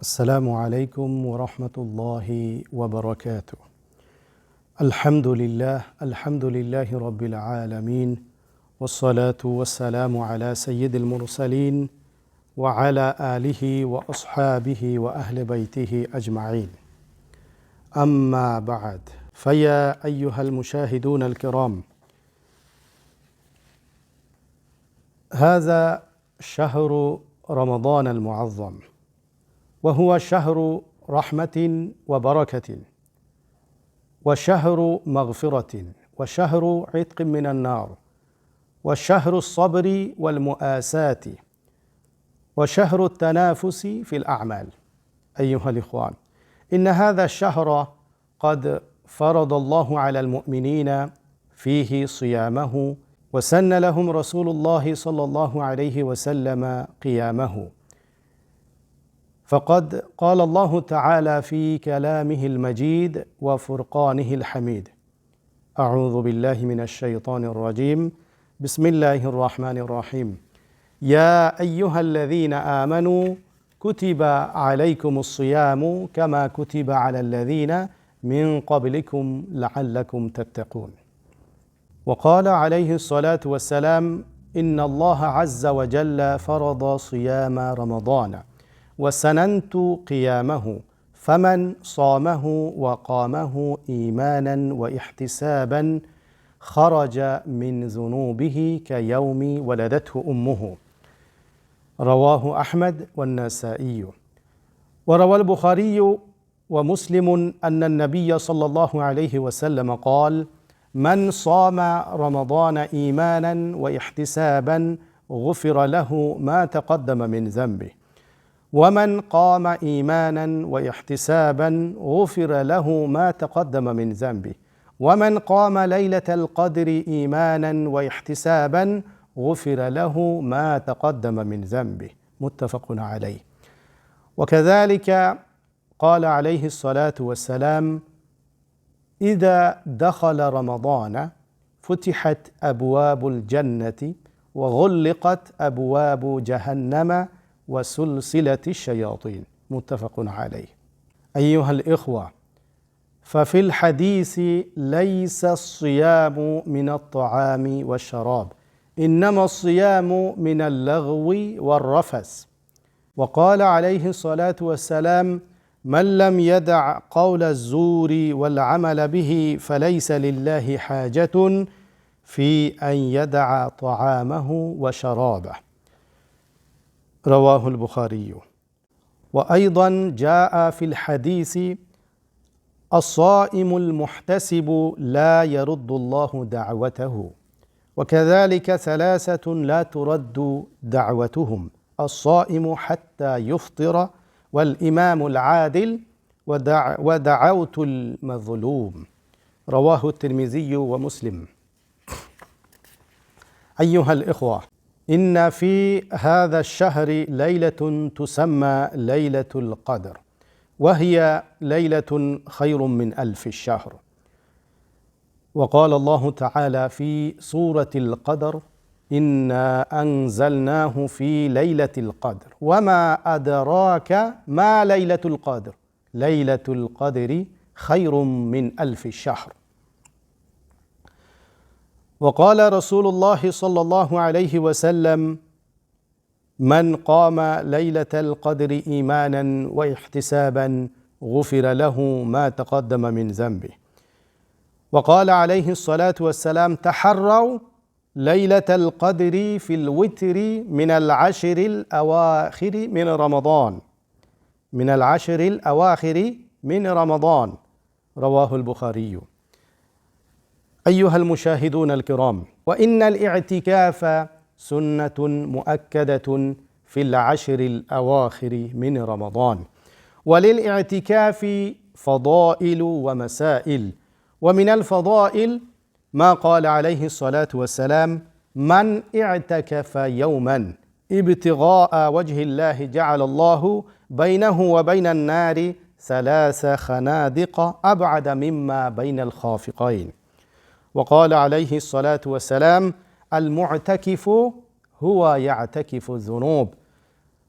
السلام عليكم ورحمة الله وبركاته. الحمد لله رب العالمين، والصلاة والسلام على سيد المرسلين وعلى آله وأصحابه وأهل بيته أجمعين. أما بعد، فيا أيها المشاهدون الكرام، هذا شهر رمضان المعظم، وهو شهر رحمة وبركة، وشهر مغفرة، وشهر عتق من النار، وشهر الصبر والمؤاساة، وشهر التنافس في الأعمال. أيها الإخوان، إن هذا الشهر قد فرض الله على المؤمنين فيه صيامه، وسن لهم رسول الله صلى الله عليه وسلم قيامه. فقد قال الله تعالى في كلامه المجيد وفرقانه الحميد: أعوذ بالله من الشيطان الرجيم، بسم الله الرحمن الرحيم. يا أيها الذين آمنوا كتب عليكم الصيام كما كتب على الذين من قبلكم لعلكم تتقون. وقال عليه الصلاة والسلام: إن الله عز وجل فرض صيام رمضان وسننت قيامه، فمن صامه وقامه إيمانا واحتسابا خرج من ذنوبه كيوم ولدته أمه. رواه أحمد والنسائي. وروى البخاري ومسلم أن النبي صلى الله عليه وسلم قال: من صام رمضان إيمانا واحتسابا غفر له ما تقدم من ذنبه، ومن قام إيمانا واحتسابا غفر له ما تقدم من ذنبه، ومن قام ليلة القدر إيمانا واحتسابا غفر له ما تقدم من ذنبه. متفق عليه. وكذلك قال عليه الصلاة والسلام: إذا دخل رمضان فتحت أبواب الجنة وغلقت أبواب جهنم وسلسلة الشياطين. متفق عليه. أيها الإخوة، ففي الحديث ليس الصيام من الطعام والشراب، إنما الصيام من اللغو والرفث. وقال عليه الصلاة والسلام: من لم يدع قول الزور والعمل به فليس لله حاجة في أن يدع طعامه وشرابه. رواه البخاري. وأيضا جاء في الحديث: الصائم المحتسب لا يرد الله دعوته. وكذلك ثلاثة لا ترد دعوتهم: الصائم حتى يفطر، والإمام العادل، ودعوت المظلوم. رواه الترمذي ومسلم. أيها الإخوة، إن في هذا الشهر ليلة تسمى ليلة القدر، وهي ليلة خير من 1000 الشهر. وقال الله تعالى في سورة القدر: إنا أنزلناه في ليلة القدر وما أدراك ما ليلة القدر، ليلة القدر خير من 1000 الشهر. وقال رسول الله صلى الله عليه وسلم: من قام ليلة القدر إيمانا واحتسابا غفر له ما تقدم من ذنبه. وقال عليه الصلاة والسلام: تحروا ليلة القدر في الوتر من العشر الأواخر من رمضان، من العشر الأواخر من رمضان. رواه البخاري. أيها المشاهدون الكرام، وإن الاعتكاف سنة مؤكدة في العشر الأواخر من رمضان، وللاعتكاف فضائل ومسائل. ومن الفضائل ما قال عليه الصلاة والسلام: من اعتكف يوما ابتغاء وجه الله جعل الله بينه وبين النار 3 خنادق أبعد مما بين الخافقين. وقال عليه الصلاة والسلام: المعتكف هو يعتكف الذنوب،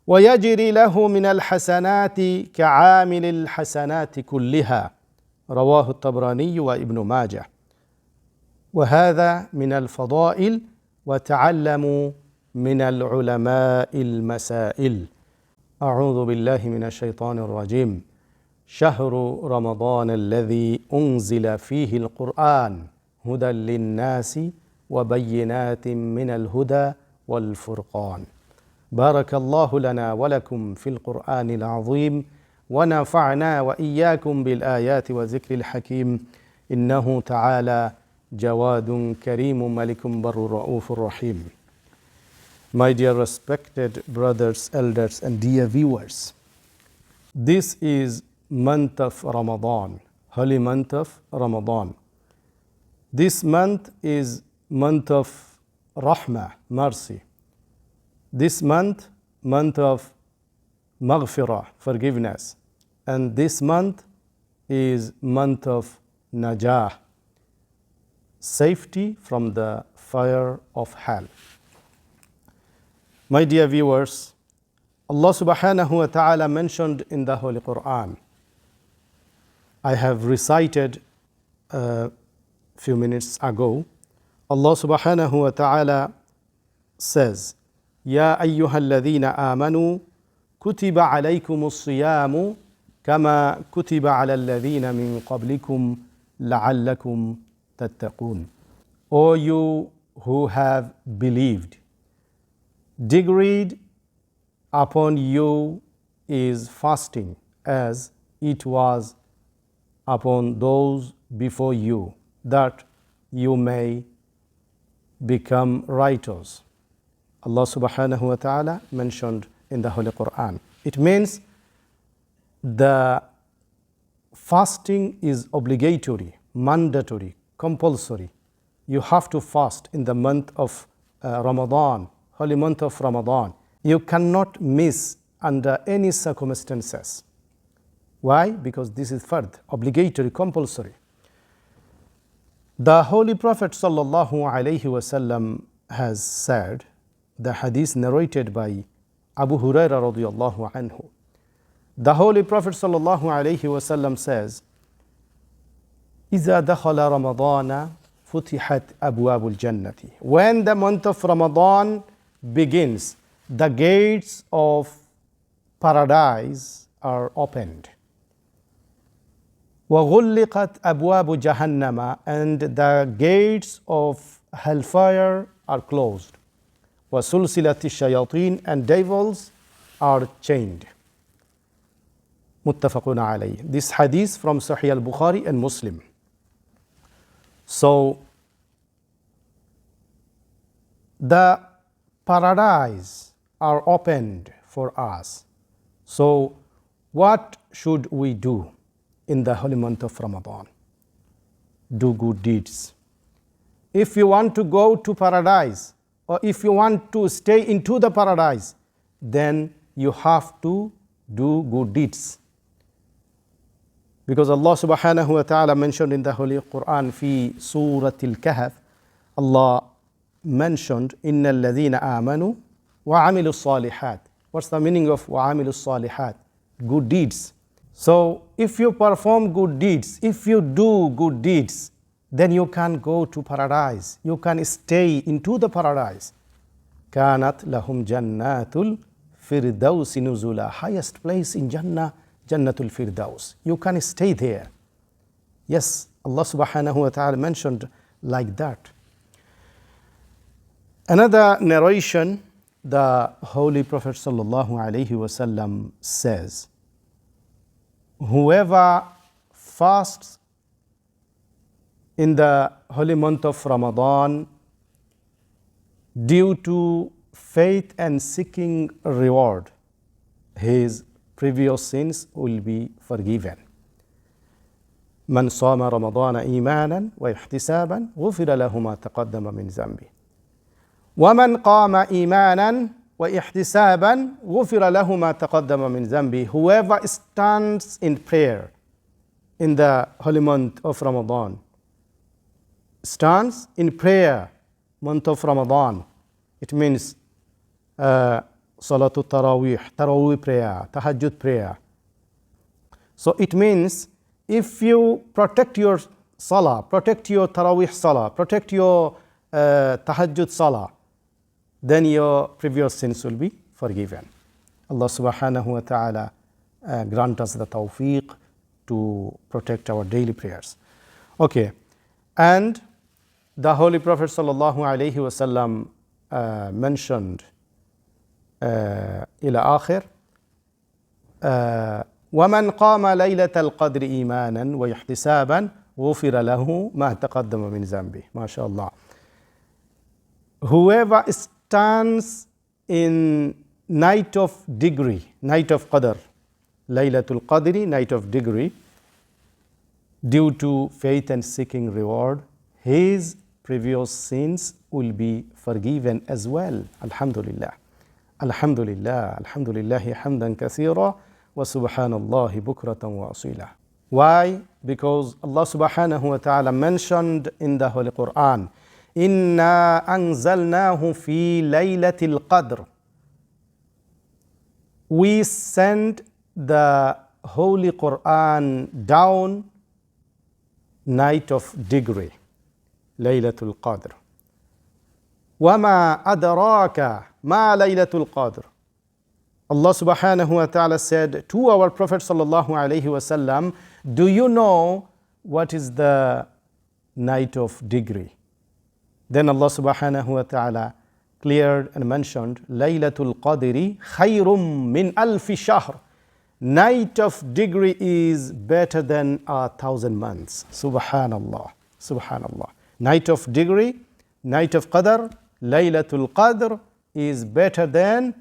ويجري له من الحسنات كعامل الحسنات كلها رواه الطبراني وابن ماجه وهذا من الفضائل وتعلموا من العلماء المسائل. أعوذ بالله من الشيطان الرجيم. شهر رمضان الذي أنزل فيه القرآن هدى للناس وبينات من الهدى والفرقان. بارك الله لنا ولكم في القرآن العظيم ونفعنا وإياكم بالآيات وذكر الحكيم إنه تعالى جواد كريم ملك بر رؤوف رحيم. My dear respected brothers, elders and dear viewers, this is month of Ramadan, holy month of Ramadan. This month is month of Rahmah, mercy. This month of Maghfirah, forgiveness. And this month is month of Najah, safety from the fire of hell. My dear viewers, Allah subhanahu wa ta'ala mentioned in the Holy Quran. I have recited a few minutes ago. Allah subhanahu wa ta'ala says, يا أيها الذين آمنوا كتب عليكم الصيام كما كتب على الذين من قبلكم لعلكم تتقون. O you who have believed, decreed upon you is fasting as it was upon those before you, that you may become righteous. Allah subhanahu wa ta'ala mentioned in the Holy Quran. It means the fasting is obligatory, mandatory, compulsory. You have to fast in the month of Ramadan, holy month of Ramadan. You cannot miss under any circumstances. Why? Because this is fard, obligatory, compulsory. The Holy Prophet sallallahu alaihi wasallam has said, the hadith narrated by Abu Huraira radiyallahu anhu. The Holy Prophet sallallahu alaihi wasallam says, إذا دخل رمضان فتحت أبواب الجنة. When the month of Ramadan begins, the gates of paradise are opened. وغلقت أبواب جهنم, and the gates of hellfire are closed. وسلسلت الشياطين, and devils are chained. متفق عليه. This hadith from Sahih al-Bukhari and Muslim. So the paradise are opened for us. So what should we do in the holy month of Ramadan? Do good deeds. If you want to go to paradise, or if you want to stay into the paradise, then you have to do good deeds. Because Allah subhanahu wa ta'ala mentioned in the Holy Quran, fi Surah Al-Kahf, Allah mentioned, إِنَّ الَّذِينَ آمَنُوا وَعَمِلُوا الصَّالِحَاتِ. What's the meaning of وَعَمِلُوا الصَّالِحَاتِ? Good deeds. So if you perform good deeds, if you do good deeds, then you can go to paradise. You can stay into the paradise. كَانَتْ لَهُمْ جَنَّاتُ الْفِرْدَوْسِ نُزُلًا. Highest place in Jannah, Jannatul Firdaus. You can stay there. Yes, Allah subhanahu wa ta'ala mentioned like that. Another narration, the Holy Prophet sallallahu alaihi wasallam says, whoever fasts in the holy month of Ramadan due to faith and seeking reward, his previous sins will be forgiven. من صام رمضان إيمانا واحتسابا غفر له ما تقدم من ذنبه ومن قام إيمانا واحتسابا غفر له ما تقدم من ذنبه. Whoever stands in prayer in the holy month of Ramadan, stands in prayer month of Ramadan, it means Salatul Tarawih, Tarawih prayer, Tahajjud prayer. So it means if you protect your Salah, protect your Tarawih Salah, protect your Tahajjud Salah, then your previous sins will be forgiven. Allah subhanahu wa ta'ala grant us the tawfiq to protect our daily prayers. Okay, and the Holy Prophet sallallahu alayhi wasallam mentioned إلى آخر ومن قام ليلة القدر إيمانا واحتسابا غفر له ما تقدم من ذنبه. MashaAllah. Whoever stands in night of degree, night of Qadr, Laylatul Qadri, night of degree, due to faith and seeking reward, his previous sins will be forgiven as well. Alhamdulillah. Alhamdulillah. Alhamdulillahi hamdan kathira wa subhanallahi bukratan wa asila. Why? Because Allah subhanahu wa ta'ala mentioned in the Holy Quran, Inna anzalnahu fi laylatil qadr. We sent the Holy Quran down night of degree, Laylatul Qadr. وَمَا أَدْرَاكَ مَا لَيْلَةُ الْقَدْرِ. Allah subhanahu wa ta'ala said to our Prophet sallallahu alayhi wasallam, do you know what is the night of degree? Then Allah subhanahu wa ta'ala cleared and mentioned, Laylatul Qadri khayrum min alfi shahr. Night of degree is better than 1,000 months. Subhanallah. Subhanallah. Night of degree, night of Qadr, Laylatul Qadr is better than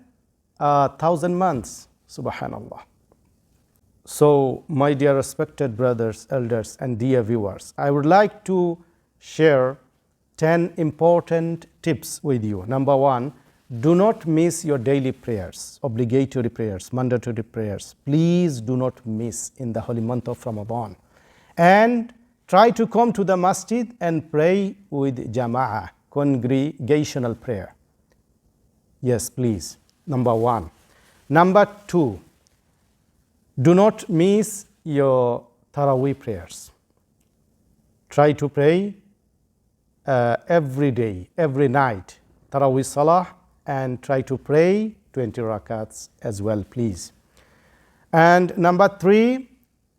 1,000 months. Subhanallah. So, my dear respected brothers, elders, and dear viewers, I would like to share 10 important tips with you. Number one, do not miss your daily prayers, obligatory prayers, mandatory prayers. Please do not miss in the holy month of Ramadan. And try to come to the masjid and pray with jama'ah, congregational prayer. Yes, please. Number one. Number two, do not miss your Taraweeh prayers. Try to pray every day, every night, Taraweeh Salah, and try to pray 20 rakats as well, please. And number three,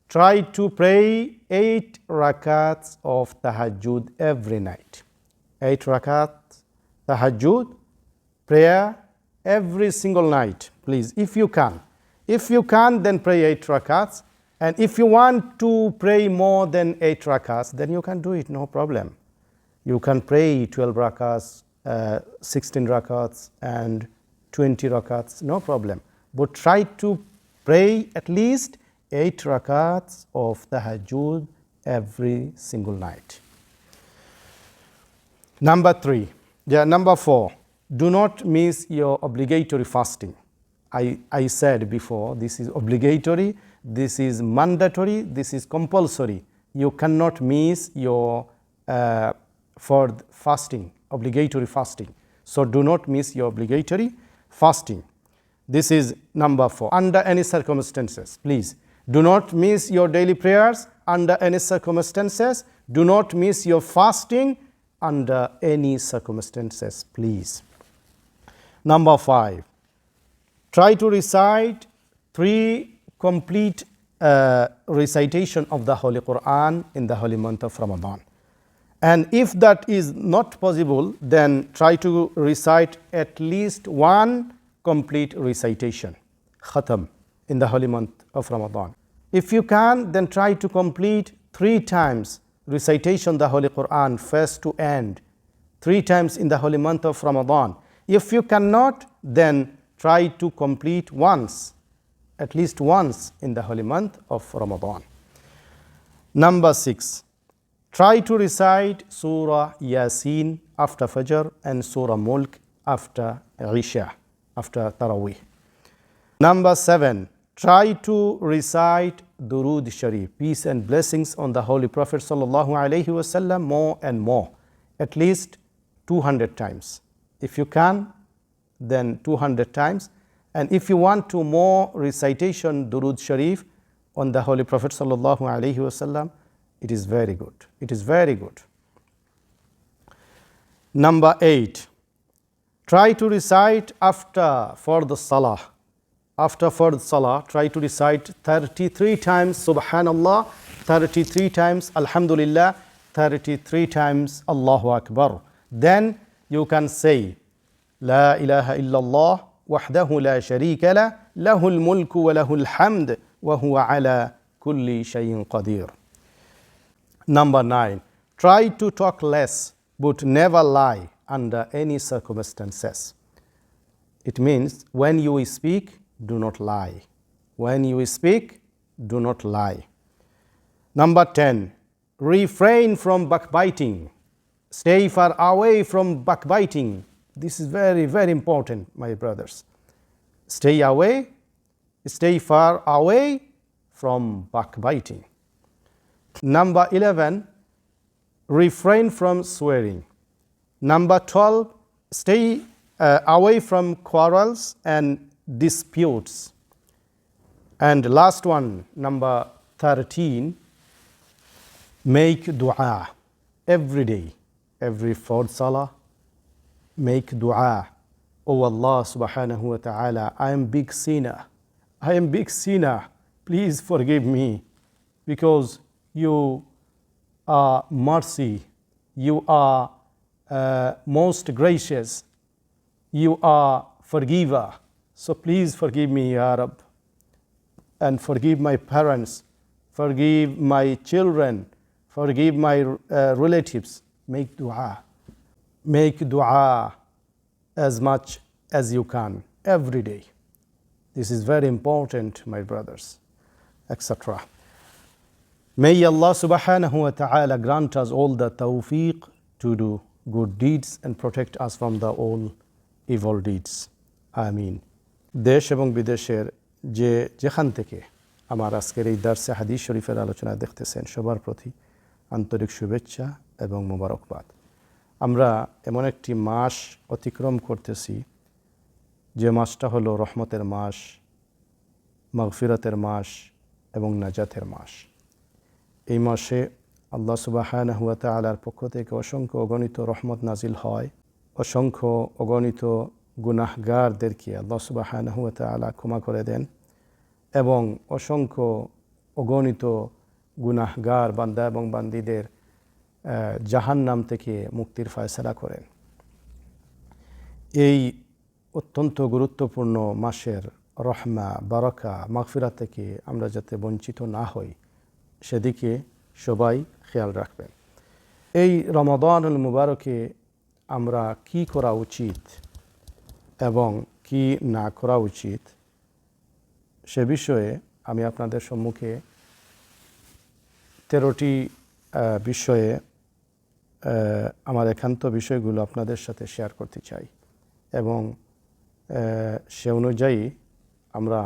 try to pray 8 rakats of tahajjud every night. 8 rakats tahajjud prayer every single night, please, if you can. If you can, then pray 8 rakats. And if you want to pray more than 8 rakats, then you can do it, no problem. You can pray 12 rakats, 16 rakats, and 20 rakats, no problem. But try to pray at least 8 rakats of tahajjud every single night. Number four, do not miss your obligatory fasting. I said before, this is obligatory, this is mandatory, this is compulsory. You cannot miss your for fasting, obligatory fasting. So do not miss your obligatory fasting. This is number four. Under any circumstances, please, do not miss your daily prayers under any circumstances. Do not miss your fasting under any circumstances, please. Number five, try to recite 3 complete recitation of the Holy Quran in the holy month of Ramadan. And if that is not possible, then try to recite at least 1 complete recitation, khatam, in the holy month of Ramadan. If you can, then try to complete 3 times recitation of the Holy Quran, first to end, 3 times in the holy month of Ramadan. If you cannot, then try to complete once, at least once in the holy month of Ramadan. Number 6, try to recite Surah Yasin after Fajr and Surah Mulk after Isha, after Taraweeh. Number 7, try to recite Durood Sharif, peace and blessings on the Holy Prophet sallallahu alaihi wasallam, more and more, at least 200 times. If you can, then 200 times. And if you want to more recitation Durud Sharif on the Holy Prophet sallallahu alaihi wasallam, it is very good. It is very good. Number 8, try to recite after Fard Salah. After Fard Salah, try to recite 33 times Subhanallah, 33 times Alhamdulillah, 33 times Allahu Akbar. Then you can say, La ilaha illallah, wahdahu la sharika la, lahul mulku wa lahul hamd, wa huwa ala kulli shayin qadir. Number 9, try to talk less, but never lie under any circumstances. It means when you speak, do not lie. When you speak, do not lie. Number 10, refrain from backbiting. Stay far away from backbiting. This is very, very important, my brothers. Stay far away from backbiting. Number 11, refrain from swearing. Number 12, stay away from quarrels and disputes. And last one, number 13, make dua every day, every Fard Salah. Make dua. Oh Allah subhanahu wa ta'ala, I am big sinner. I am big sinner. Please forgive me, because you are mercy. You are most gracious. You are forgiver. So please forgive me, Ya Rab, and forgive my parents, forgive my children, forgive my relatives. Make dua. Make dua as much as you can every day. This is very important, my brothers, etc. May Allah subhanahu wa ta'ala grant us all the tawfiq to do good deeds and protect us from the all evil deeds. Ameen. দেশ এবং বিদেশের যেখান থেকে আমার আজকের এই দার্সে হাদিস শরীফের আলোচনা দেখতেছেন, সবার প্রতি আন্তরিক শুভেচ্ছা এবং মোবারকবাদ। আমরা এমন একটি মাস অতিক্রম করতেছি যে মাসটা হলো রহমতের মাস, মাগফিরাতের মাস এবং নাজাতের মাস। এই মাসে আল্লাহ সুবহানাহু ওয়া তাআলার পক্ষ থেকে অসংখ্য অগণিত রহমত নাজিল হয়। অসংখ্য অগণিত গুনাহগারদেরকে আল্লাহ সুবহানাহু ওয়া তাআলা ক্ষমা করে দেন এবং অসংখ্য অগণিত গুনাহগার বান্দা এবং বান্দীদের জাহান্নাম থেকে মুক্তির ফয়সালা করেন। এই অত্যন্ত গুরুত্বপূর্ণ মাসের রহমা, বারাকা, মাগফিরাত থেকে আমরা যাতে বঞ্চিত না হই, সেদিকে সবাই খেয়াল রাখবেন। এই রমাদানুল মুবারকে আমরা কি করা উচিত এবং কি না করা উচিত, সে বিষয়ে আমি আপনাদের সম্মুখে 13টি বিষয়ে আমার একান্ত বিষয়গুলো আপনাদের সাথে শেয়ার করতে চাই এবং সে অনুযায়ী আমরা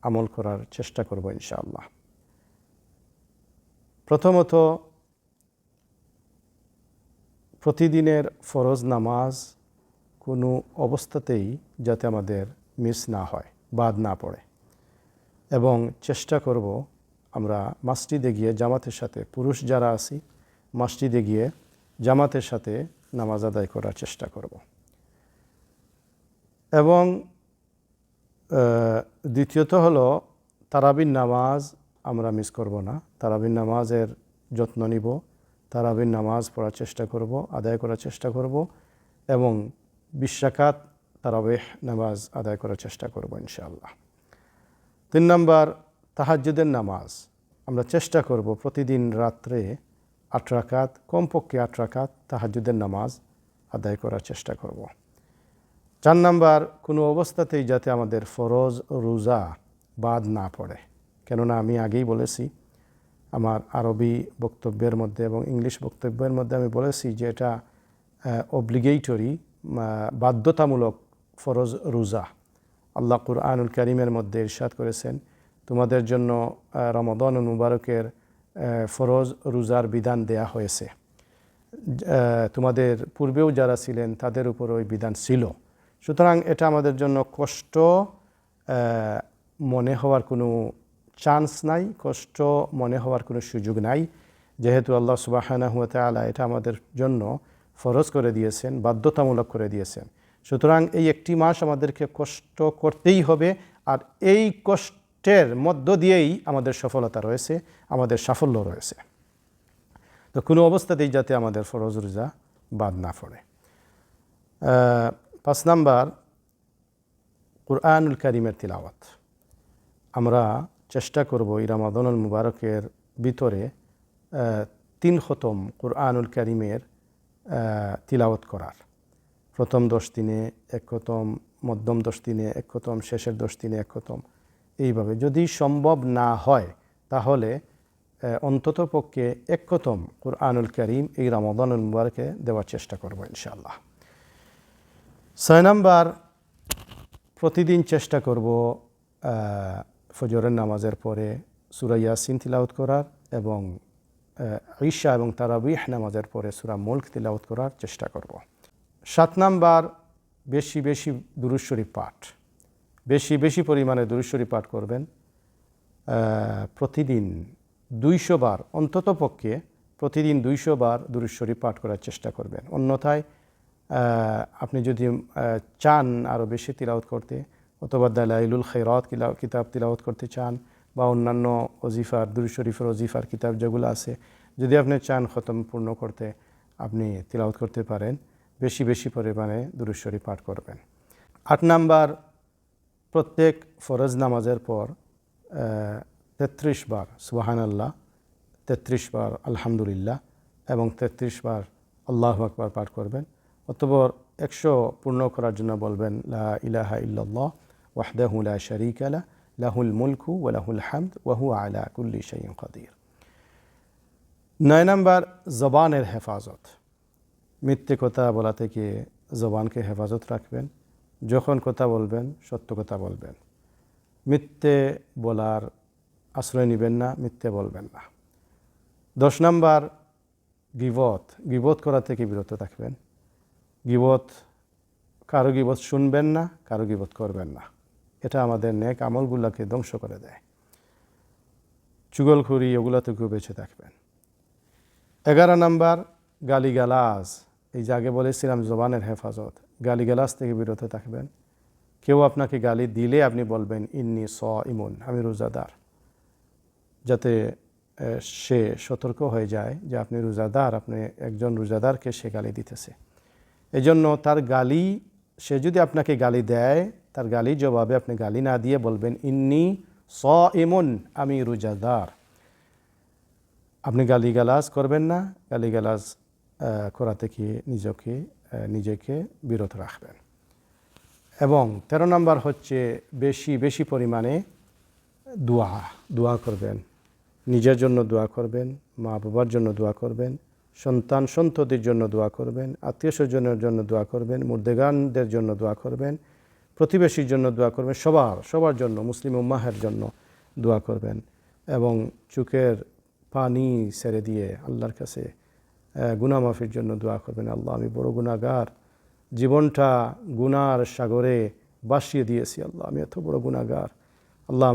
আমল করার চেষ্টা করব ইনশাআল্লাহ। প্রথমত, প্রতিদিনের ফরজ নামাজ কোনো অবস্থাতেই যাতে আমাদের মিস না হয়, বাদ না পড়ে, এবং চেষ্টা করব আমরা মসজিদে গিয়ে জামাতের সাথে, পুরুষ যারা আছি মসজিদে গিয়ে জামাতের সাথে নামাজ আদায় করার চেষ্টা করব। এবং দ্বিতীয়ত হলো তারাবির নামাজ আমরা মিস করব না। তারাবির নামাজের যত্ন নিব, তারাবির নামাজ পড়ার চেষ্টা করব, আদায় করার চেষ্টা করব এবং 20 রাকাত তারাবিহ নামাজ আদায় করার চেষ্টা করব ইনশাআল্লাহ। 3 নম্বর, তাহাজ্জুদের নামাজ আমরা চেষ্টা করব প্রতিদিন রাত্রে 8 রাকাত, কমপক্ষে 8 রাকাত তাহাজ্জুদের নামাজ আদায় করার চেষ্টা করব। 4 নম্বর, কোনো অবস্থাতেই যাতে আমাদের ফরজ রোজা বাদ না পড়ে। কেননা আমি আগেই বলেছি, আমার আরবি বক্তব্যের মধ্যে এবং ইংলিশ বক্তব্যের মধ্যে আমি বলেছি যে এটা অব্লিগেটরি, বাধ্যতামূলক ফরজ রোজা। আল্লাহ কুরআনুল কারীমের মধ্যে ইরশাদ করেছেন, তোমাদের জন্য রমাদানুল মুবারকের ফরজ রোজার বিধান দেয়া হয়েছে। তোমাদের পূর্বেও যারা ছিলেন তাদের উপর ওই বিধান ছিল। সুতরাং এটা আমাদের জন্য কষ্ট মনে হওয়ার কোনো চান্স নাই, কষ্ট মনে হওয়ার কোনো সুযোগ নাই, যেহেতু আল্লাহ সুবহানাহু ওয়া তাআলা এটা আমাদের জন্য ফরজ করে দিয়েছেন, বাধ্যতামূলক করে দিয়েছেন। সুতরাং এই একটি মাস আমাদেরকে কষ্ট করতেই হবে, আর এই কষ্টের মধ্য দিয়েই আমাদের সফলতা রয়েছে, আমাদের সাফল্য রয়েছে। তো কোনো অবস্থাতেই যাতে আমাদের ফরজ রোজা বাদ না পড়ে। 5 নাম্বার, কুরআনুল কারীমের তিলাওয়াত। আমরা চেষ্টা করব এই রমাদানুল মুবারকের ভিতরে 3 খতম কুরআনুল কারীমের তিলাওয়াত করার। প্রথম 10 দিনে 1 খতম, মধ্যম 10 দিনে 1 খতম, শেষের 10 দিনে 1 খতম। এইভাবে যদি সম্ভব না হয় তাহলে অন্তত পক্ষে 1 খতম কুরআনুল কারীম এই রমাদানুল মুবারকে দেওয়ার চেষ্টা করব ইনশাআল্লাহ। 6 নাম্বার, প্রতিদিন চেষ্টা করব ফজরের নামাজের পরে সূরা ইয়াসিন তিলাওয়াত করার এবং ঈশা এবং তারাবিহ নামাজের পরে সূরা মুলক তিলাওয়াত করার চেষ্টা করব। 7 নাম্বার, বেশি বেশি দুরূদ শরীফ পাঠ, বেশি বেশি পরিমাণে দুরূদ শরীফ পাঠ করবেন। প্রতিদিন 200 বার, অন্তত পক্ষে প্রতিদিন 200 বার দুরূদ শরীফ পাঠ করার চেষ্টা করবেন। অন্যথায় আপনি যদি চান আরও বেশি তিলাওয়াত করতে, অথবা দালাইলুল খায়রাত কিতাব তিলাওয়াত করতে চান, বা অন্যান্য ওজিফার দুরূদ শরীফের ওজিফার কিতাব যেগুলো আছে, যদি আপনি চান খতম পূর্ণ করতে, আপনি তিলাওয়াত করতে পারেন। বেশি বেশি পরিমাণে দুরূদ শরীফ পাঠ করবেন। 8 নাম্বার, প্রত্যেক ফরজ নামাজের পর 33 বার সুবহানাল্লাহ, 33 বার আলহামদুলিল্লাহ এবং 33 বার আল্লাহু আকবার পাঠ করবেন। অতঃপর 100 পূর্ণ করার জন্য বলবেন লা ইলাহা ইল্লাল্লাহ ওয়াহদাহু লা শারীকা লাহু লাহুল মুলকু ওয়া লাহুল হামদ ওয়া হুয়া আলা কুল্লি শাইইন কাদির। 9 নাম্বার, জবানের হেফাজত। মিথ্যে কথা বলা থেকে জবানকে হেফাজত রাখবেন। যখন কথা বলবেন সত্য কথা বলবেন, মিথ্যে বলার আশ্রয় নেবেন না, মিথ্যে বলবেন না। 10 নাম্বার, গীবত করা থেকে বিরত থাকবেন। কারো গীবত শুনবেন না, কারো গীবত করবেন না, এটা আমাদের নেক আমলগুলোকে ধ্বংস করে দেয়। চুগলখুরি ওগুলো থেকেও বেঁচে থাকবেন। 11 নাম্বার, গালিগালাজ। এই যে আগে বলেছিলাম জবানের হেফাজত, গালিগালাজ থেকে বিরত থাকবেন। কেউ আপনাকে গালি দিলে আপনি বলবেন ইন্নী সাইমুন, আমি রোজাদার, যাতে সে সতর্ক হয়ে যায় যে আপনি রোজাদার, আপনি একজন রোজাদারকে সে গালি দিতেছে। এই জন্য তার গালি, সে যদি আপনাকে গালি দেয়, তার গালি জবাবে আপনি গালি না দিয়ে বলবেন ইন্নী সাইমুন, আমি রোজাদার। আপনি গালিগালাজ করবেন না, গালিগালাজ করা থেকে নিজেকে বিরত রাখবেন। এবং 13 নাম্বার হচ্ছে বেশি বেশি পরিমাণে দোয়া করবেন। নিজের জন্য দোয়া করবেন, মা বাবার জন্য দোয়া করবেন, সন্তান সন্ততির জন্য দোয়া করবেন, আত্মীয় স্বজনের জন্য দোয়া করবেন, মুর্দেগানদের জন্য দোয়া করবেন, প্রতিবেশীর জন্য দোয়া করবেন, সবার জন্য, মুসলিম উম্মাহের জন্য দোয়া করবেন। এবং চোখের পানি ছেড়ে দিয়ে আল্লাহর কাছে গুনাহ মাফির জন্য দোয়া করবেন। আল্লাহ, আমি বড় গুনাহগার, জীবনটা গুনার সাগরে ভাসিয়ে দিয়েছি। আল্লাহ, আমি এত বড় গুনাহগার। আল্লাহ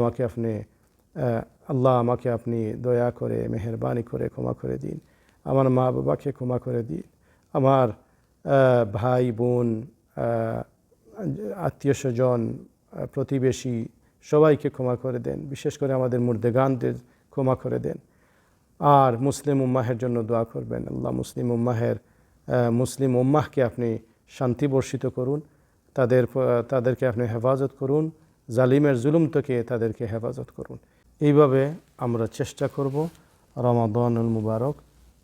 আমাকে আপনি দয়া করে মেহেরবানি করে ক্ষমা করে দিন। আমার মা বাবাকে ক্ষমা করে দিন। আমার ভাই বোন, আত্মীয় স্বজন, প্রতিবেশী সবাইকে ক্ষমা করে দেন। বিশেষ করে আমাদের মুর্দেগানদের ক্ষমা করে দেন। আর মুসলিম উম্মাহের জন্য দোয়া করবেন। আল্লাহ, মুসলিম উম্মাহকে আপনি শান্তি বর্ষিত করুন, তাদেরকে আপনি হেফাজত করুন, জালিমের জুলুম থেকে তাদেরকে হেফাজত করুন। এইভাবে আমরা চেষ্টা করব রমাদানুল মুবারক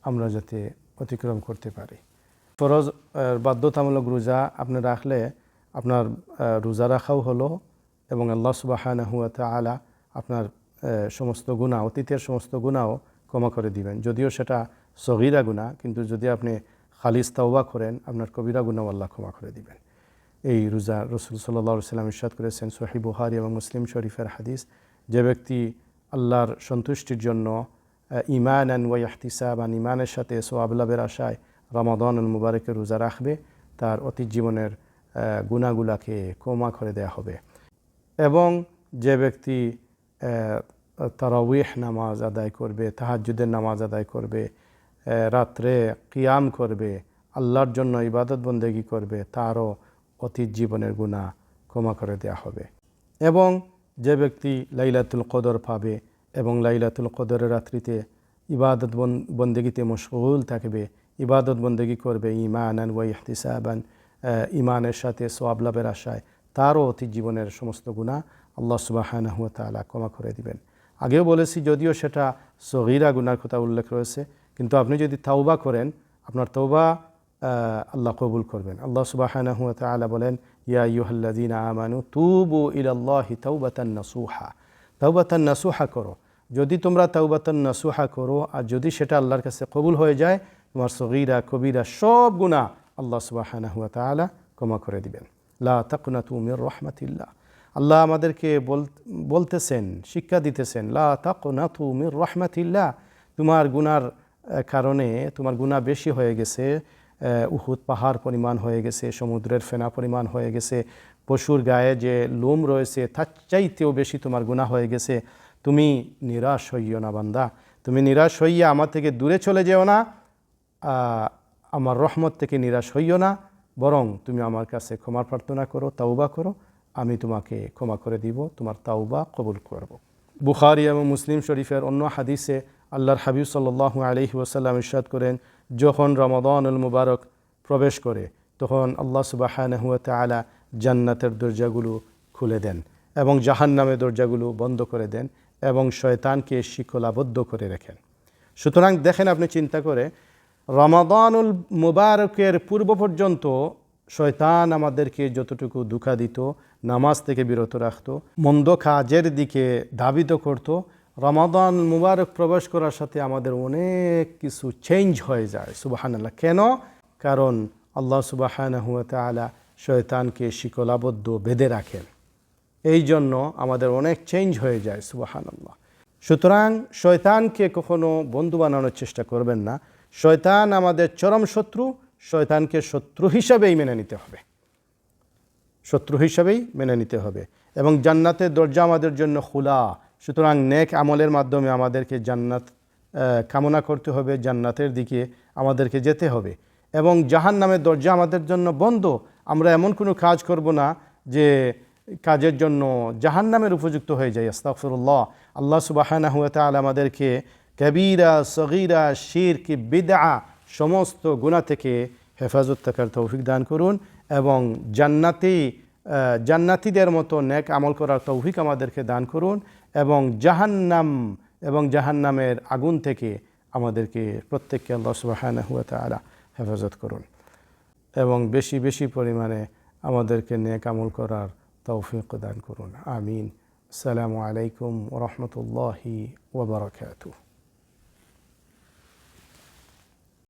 আমরা যাতে অতিক্রম করতে পারি। ফরজ বাধ্যতামূলক রোজা আপনি রাখলে আপনার রোজা রাখাও হলো, এবং আল্লাহ সুবহানাহু ওয়া তাআলা আপনার সমস্ত গুনাহ, অতীতের সমস্ত গুনাহও ক্ষমা করে দিবেন। যদিও সেটা সগীরা গুনাহ, কিন্তু যদি আপনি খালিস তাওবা করেন, আপনার কবিরা গুনাহ আল্লাহ ক্ষমা করে দিবেন। এই রোজা রাসূল সাল্লাল্লাহু আলাইহি ওয়াসাল্লাম ইরশাদ করেছেন, সহিহ বুখারী এবং মুসলিম শরীফের হাদিস, যে ব্যক্তি আল্লাহর সন্তুষ্টির জন্য ঈমানান ওয়া ইহতিসাবান, ঈমানের সাথে সওয়াব লাভের আশায় রমাদানুল মুবারকের রোজা রাখবে, তার অতীত জীবনের গুনাহগুলোকে ক্ষমা করে দেয়া হবে। এবং যে ব্যক্তি তারাউইহ নামাজ আদায় করবে, তাহাজ্জুদের নামাজ আদায় করবে, রাত্রে কিয়াম করবে, আল্লাহর জন্য ইবাদত বন্দেগী করবে, তারও অতীত জীবনের গুনাহ ক্ষমা করে দেয়া হবে। এবং যে ব্যক্তি লাইলাতুল কদর পাবে এবং লাইলাতুল কদরের রাত্রিতে ইবাদত বন্দেগীতে মশগুল থাকবে, ইবাদত বন্দেগী করবে ঈমানান ওয়া ইহতিসাবান, ঈমানের সাথে সওয়াব লাভের আশায়, তারও অতীত জীবনের সমস্ত গুনাহ আল্লাহ সুবহানাহু ওয়া তাআলা ক্ষমা করে দিবেন। আগেও বলেছি, যদিও সেটা সগীরা গুনার কথা উল্লেখ রয়েছে, কিন্তু আপনি যদি তাওবা করেন, আপনার তাওবা আল্লাহ কবুল করবেন। আল্লাহ সুবহানাহু ওয়া তাআলা বলেন, ইয়া আইয়ুহাল্লাযীনা আমানু তুবু ইলাল্লাহি তাওবাতান নাসুহা, তাওবাতান নাসুহা করো। যদি তোমরা তাওবাতান নাসুহা করো আর যদি সেটা আল্লাহর কাছে কবুল হয়ে যায়, তোমার সগীরা কবিরা সব গুনাহ আল্লাহ সুবহানাহু ওয়া তাআলা ক্ষমা করে দিবেন। লা তাকনাতু মির রাহমাতিল্লাহ। আল্লাহ আমাদেরকে বলতেছেন, শিক্ষা দিতেছেন, লা তাকনাতু মির রাহমাতিল্লাহ। তোমার গুনার কারণে তোমার গুনাহ বেশি হয়ে গেছে, উহুদ পাহাড় পরিমাণ হয়ে গেছে, সমুদ্রের ফেনা পরিমাণ হয়ে গেছে, পশুর গায়ে যে লোম রয়েছে তার চাইতেও বেশি তোমার গুনাহ হয়ে গেছে। তুমি নিরাশ হইও না বান্দা, তুমি নিরাশ হইয়া আমার থেকে দূরে চলে যেও না, আমার রহমত থেকে নিরাশ হইও না, বরং তুমি আমার কাছে ক্ষমা প্রার্থনা করো, তাওবা করো, আমি তোমাকে ক্ষমা করে দিব, তোমার তাওবা কবুল করব। বুখারী এবং মুসলিম শরীফের অন্য হাদিসে আল্লাহর হাবিব সাল্লাল্লাহু আলাইহি ওয়াসাল্লাম ইরশাদ করেন, যখন রমাদানুল মুবারক প্রবেশ করে তখন আল্লাহ সুবহানাহু ওয়া তাআলা জান্নাতের দরজাগুলো খুলে দেন এবং জাহান্নামের দরজাগুলো বন্ধ করে দেন এবং শয়তানকে শিকলাবদ্ধ করে রাখেন। সুতরাং দেখেন, আপনি চিন্তা করে, রমাদানুল মুবারকের পূর্ব পর্যন্ত শয়তান আমাদেরকে যতটুকু ধোঁকা দিত, নামাজ থেকে বিরত রাখত, মন্দ কাজের দিকে ধাবিত করত, রমাদান মুবারক প্রবেশ করার সাথে আমাদের অনেক কিছু চেঞ্জ হয়ে যায়। সুবহানাল্লাহ। কেন? কারণ আল্লাহ সুবহানাহু ওয়া তাআলা শয়তানকে শিকলাবদ্ধ বেঁধে রাখেন, এই জন্য আমাদের অনেক চেঞ্জ হয়ে যায়। সুবহানাল্লাহ। সুতরাং শয়তানকে কখনো বন্ধু বানানোর চেষ্টা করবেন না। শয়তান আমাদের চরম শত্রু, শয়তানকে শত্রু হিসাবেই মেনে নিতে হবে, শত্রু হিসাবেই মেনে নিতে হবে। এবং জান্নাতের দরজা আমাদের জন্য খোলা, সুতরাং নেক আমলের মাধ্যমে আমাদেরকে জান্নাত কামনা করতে হবে, জান্নাতের দিকে আমাদেরকে যেতে হবে। এবং জাহান্নামের দরজা আমাদের জন্য বন্ধ। আমরা এমন কোনো কাজ করব না যে কাজের জন্য জাহান্নামের উপযুক্ত হয়ে যায়। আস্তাগফিরুল্লাহ। আল্লাহ সুবহানাহু ওয়া তাআলা আমাদেরকে কবিরা, সগীরা, শিরক, বিদআ সমস্ত গুনাহ থেকে হেফাজত থাকার তৌফিক দান করুন এবং জান্নাতীদের মতো নেক আমল করার তৌফিক আমাদেরকে দান করুন এবং জাহান্নামের আগুন থেকে আমাদেরকে প্রত্যেককে আল্লাহ সুবহানাহু ওয়া তাআলা হেফাজত করুন এবং বেশি বেশি পরিমাণে আমাদেরকে নেক আমল করার তৌফিক দান করুন। আমিন। আসসালামু আলাইকুম ওয়া রাহমাতুল্লাহি ওয়া বারাকাতুহু।